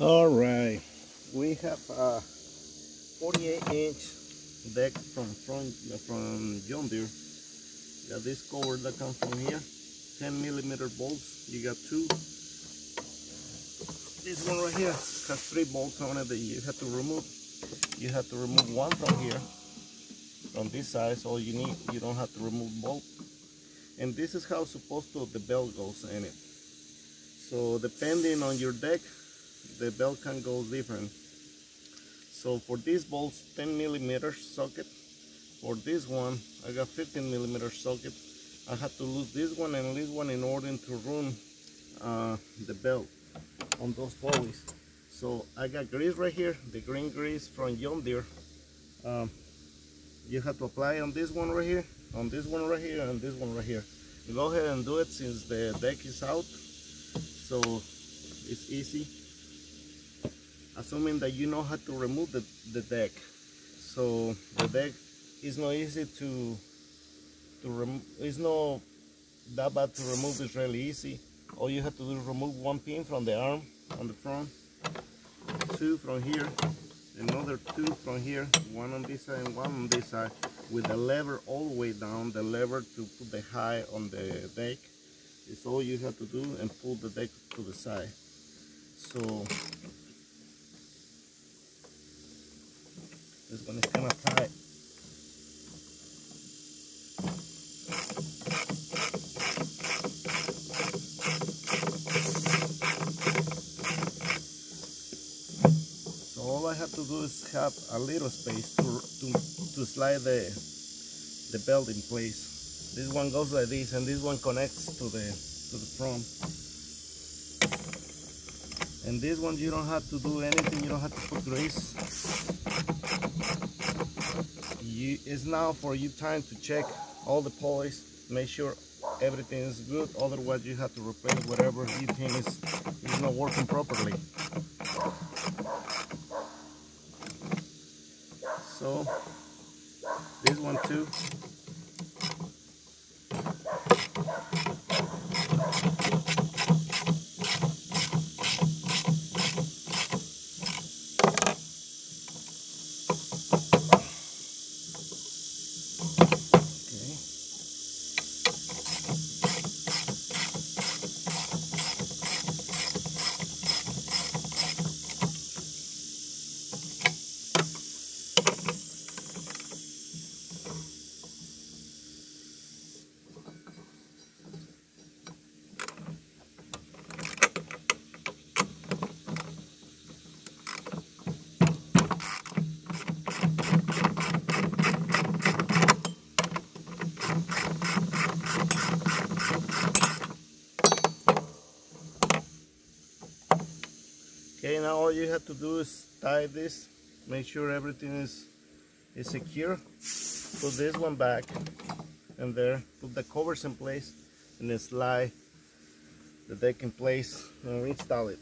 All right, we have a 48-inch deck from John Deere. Got this cover that comes from here, 10mm bolts. You got two. This one right here has 3 bolts on it that you have to remove. You have to remove one from here, from this side. So you don't have to remove both. And this is how the belt goes in it. So depending on your deck, the belt can go different. So for these bolts, 10mm socket. For this one, I got 15mm socket. I had to lose this one and this one in order to run the belt on those pulleys. So I got grease right here, the green grease from John Deere. You have to apply on this one right here, on this one right here, and this one right here. You go ahead and do it since the deck is out, so it's easy. Assuming that you know how to remove the deck. So the deck is not easy it's not that bad to remove. It's really easy. All you have to do is remove one pin from the arm on the front, 2 from here, another 2 from here, one on this side and one on this side, with the lever all the way down, the lever to put the high on the deck. It's all you have to do, and pull the deck to the side. So this one is kind of tight. So all I have to do is have a little space to slide the belt in place. This one goes like this, and this one connects to the front. And this one you don't have to do anything. You don't have to put grease. It's now for you time to check all the pulleys, make sure everything is good. Otherwise you have to replace whatever you think is not working properly. So this one too. Okay, now all you have to do is tie this, make sure everything is secure. Put this one back and there, put the covers in place, and then slide the deck in place and install it.